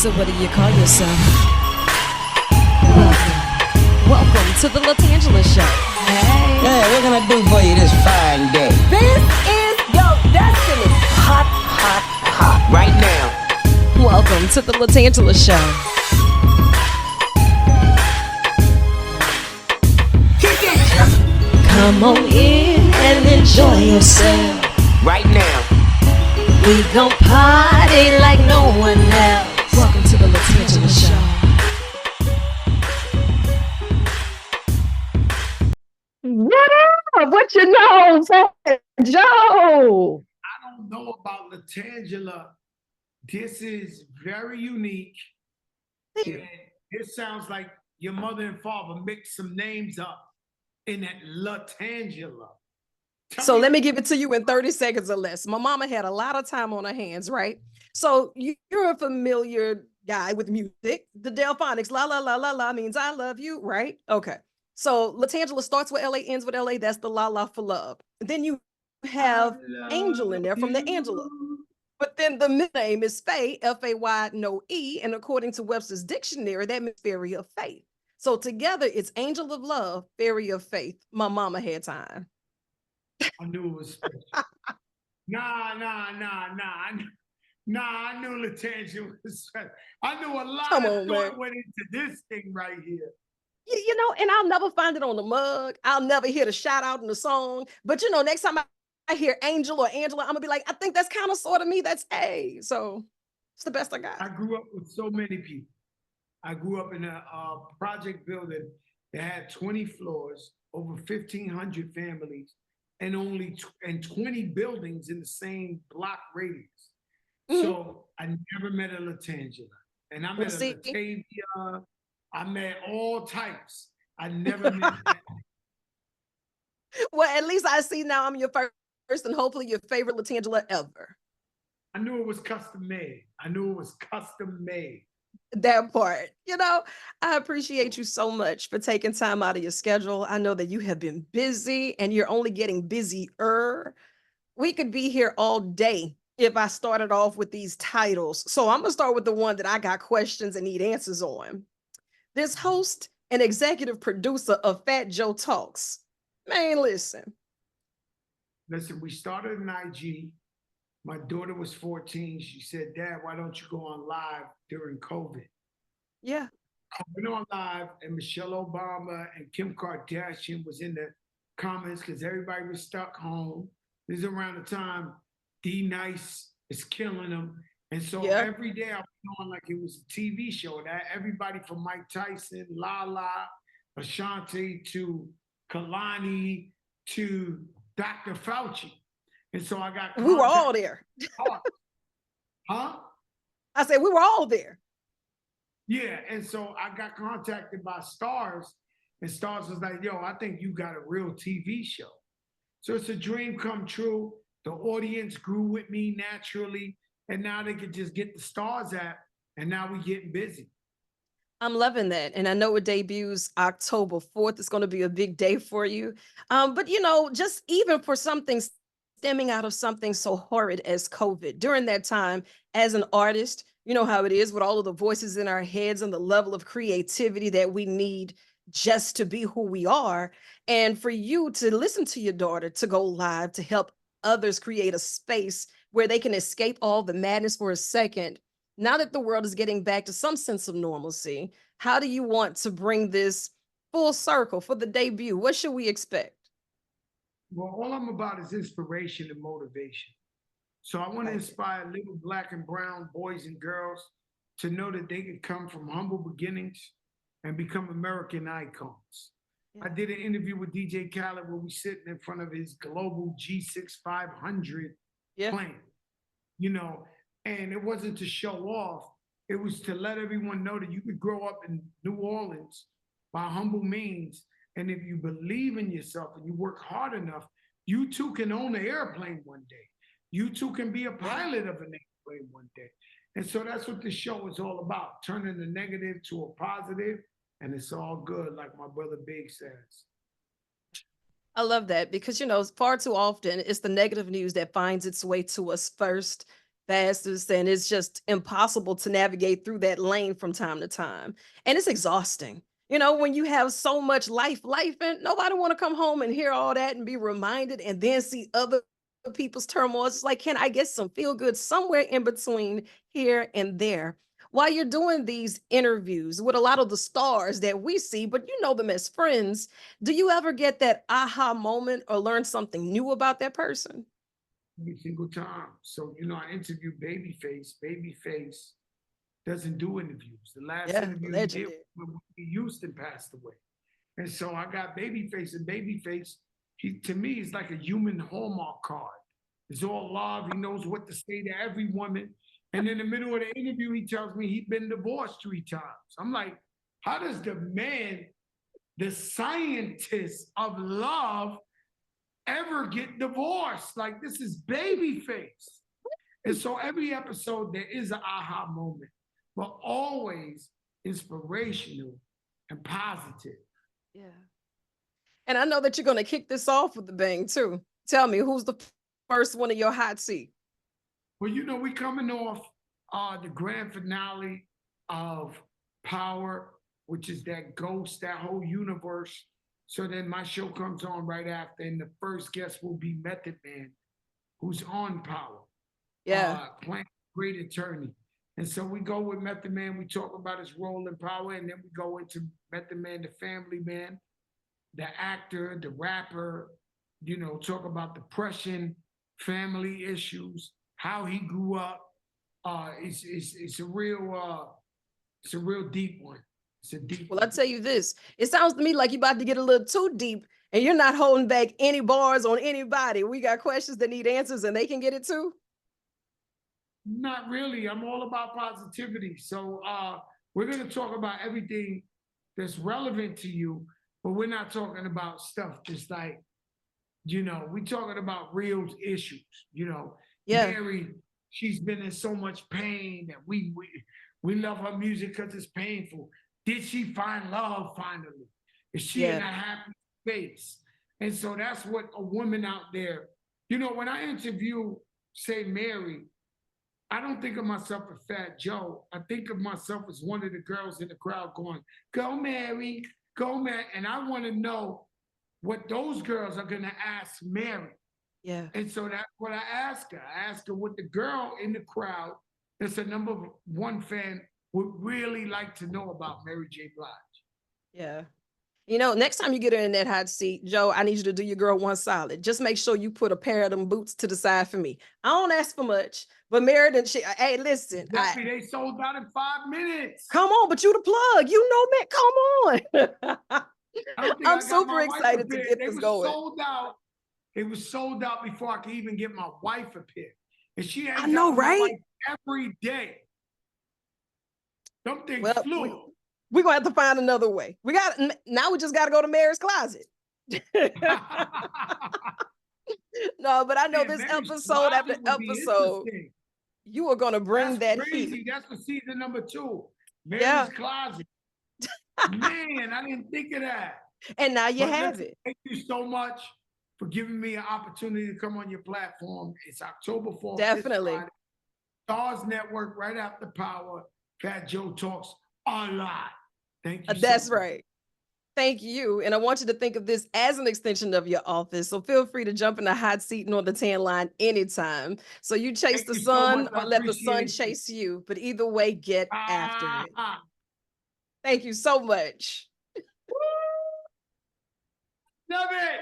So what do you call yourself? Welcome to the LaTangela Show. Hey. Hey, what can I do for you this fine day? This is your destiny. Hot, hot, hot. Right now. Welcome to the LaTangela Show. Come on in and enjoy yourself. Right now. We gon' party like no one else. Welcome to the LaTangela Show. What up? What you know, Joe? I don't know about LaTangela. This is very unique. And it sounds like your mother and father mixed some names up in that LaTangela. So let me give it to you in 30 seconds or less. My mama had a lot of time on her hands, right? So you're a familiar guy with music. The Delphonics, la, la, la, la, la means I love you, right? Okay. So LaTangela starts with LA, ends with LA. That's the la, la for love. Then you have Angel in there from the Angela. But then the middle name is Fay, F-A-Y, no E. And according to Webster's dictionary, that means fairy of faith. So together it's Angel of Love, Fairy of Faith. My mama had time. I knew it was special. Nah. I knew LaTangela was special. I knew a lot of thought went into this thing right here. You know, and I'll never find it on the mug. I'll never hear the shout out in the song. But, you know, next time I hear Angel or Angela, I'm going to be like, I think that's kind of sort of me. That's A. So it's the best I got. I grew up with so many people. I grew up in a project building that had 20 floors, over 1,500 families, and only 20 buildings in the same block radius. So I never met a LaTangela. And I met a Latavia. I met all types. I never met that. Well, at least I see now I'm your first and hopefully your favorite LaTangela ever. I knew it was custom made. That part. You know, I appreciate you so much for taking time out of your schedule. I know that you have been busy and you're only getting busier. We could be here all day if I started off with these titles. So I'm going to start with the one that I got questions and need answers on. This host and executive producer of Fat Joe Talks. Man, listen, we started in IG. My daughter was 14. She said, Dad, why don't you go on live during COVID? Yeah. I went on live and Michelle Obama and Kim Kardashian was in the comments because everybody was stuck home. This is around the time D-Nice is killing them. And so every day I went on like it was a TV show. That everybody from Mike Tyson, Lala, Ashanti, to Kalani, to Dr. Fauci. And so I got we were all there. Huh? I said we were all there. Yeah, and so I got contacted by Stars, and Stars was like, yo, I think you got a real TV show. So it's a dream come true. The audience grew with me naturally, and now they could just get the Stars app, and now we're getting busy. I'm loving that. And I know it debuts October 4th. It's going to be a big day for you. But, you know, just even for something stemming out of something so horrid as COVID, during that time, as an artist, you know how it is with all of the voices in our heads and the level of creativity that we need just to be who we are. And for you to listen to your daughter, to go live, to help others create a space where they can escape all the madness for a second. Now that the world is getting back to some sense of normalcy, how do you want to bring this full circle for the debut? What should we expect? Well, all I'm about is inspiration and motivation. So I want to inspire little black and brown boys and girls to know that they can come from humble beginnings and become American icons. I did an interview with DJ Khaled where we sitting in front of his global G6 500 plane, you know, and it wasn't to show off. It was to let everyone know that you could grow up in New Orleans by humble means. And if you believe in yourself and you work hard enough, you too can own an airplane one day. You too can be a pilot of an airplane one day. And so that's what the show is all about, turning the negative to a positive, and it's all good, like my brother Big says. I love that because, you know, far too often it's the negative news that finds its way to us first. fastest, and it's just impossible to navigate through that lane from time to time. And it's exhausting. You know, when you have so much life, and nobody want to come home and hear all that and be reminded and then see other people's turmoil. It's like, can I get some feel good somewhere in between here and there? While you're doing these interviews with a lot of the stars that we see, but you know them as friends, do you ever get that aha moment or learn something new about that person? every single time. So, I interviewed Babyface. Babyface doesn't do interviews. The last Yeah, interview he did legendary. when Whitney Houston passed away. And so I got Babyface, and Babyface, he to me is like a human Hallmark card. It's all love. He knows what to say to every woman. And in the middle of the interview, he tells me he'd been divorced 3 times. I'm like, how does the man, the scientist of love, ever get divorced? Like, this is Babyface. And so every episode, there is an aha moment, but always inspirational and positive. Yeah. And I know that you're going to kick this off with the bang too. Tell me, who's the first one in your hot seat? Well, we coming off the grand finale of Power, which is that ghost, that whole universe. So then my show comes on right after, and the first guest will be Method Man, who's on Power, Yeah. playing great attorney. And so we go with Method Man, we talk about his role in Power, and then we go into Method Man, the family man, the actor, the rapper, talk about depression, family issues, how he grew up. It's a real deep one. It's a deep Well, one. I'll tell you this. It sounds to me like you're about to get a little too deep and you're not holding back any bars on anybody. We got questions that need answers and they can get it too. Not really. I'm all about positivity. So we're gonna talk about everything that's relevant to you, but we're not talking about stuff just like, we're talking about real issues. Yeah. Mary, she's been in so much pain that we love her music because it's painful. Did she find love finally? Is she in a Yeah. happy space? And so that's what a woman out there, when I interview, say, Mary, I don't think of myself as Fat Joe. I think of myself as one of the girls in the crowd going, "Go, Mary, go, Mary." And I want to know what those girls are going to ask Mary. Yeah. And so that's what I ask her. I ask her what the girl in the crowd that's a #1 fan would really like to know about Mary J. Blige. Yeah. Next time you get her in that hot seat, Joe, I need you to do your girl one solid. Just make sure you put a pair of them boots to the side for me. I don't ask for much, but Meriden, hey, listen, Exactly, they sold out in 5 minutes. come on, but you the plug, man, come on. I don't think I'm I got super my wife excited to prepared. get They this were going. sold out. It was sold out before I could even get my wife up here. And she I hangs know, out with my right? wife every day. Them things Well, flew. we're gonna have to find another way. We just gotta go to Mary's closet. No, but I know Man, this Mary's episode after Closet would be episode, interesting. you are gonna bring That's that heat. crazy. That's for season #2. Mary's Yeah. Closet. Man, I didn't think of that. And now you But have listen, it. thank you so much for giving me an opportunity to come on your platform. It's October 4th, Definitely. this Friday. Stars Network, right after Power. Fat Joe talks a lot. Thank you so That's much. right. Thank you. And I want you to think of this as an extension of your office. So feel free to jump in the hot seat and on the tan line anytime. So you chase Thank the you so sun much. I or let the sun appreciate you. chase you. But either way, get after it. Ah, Thank you so much. love it.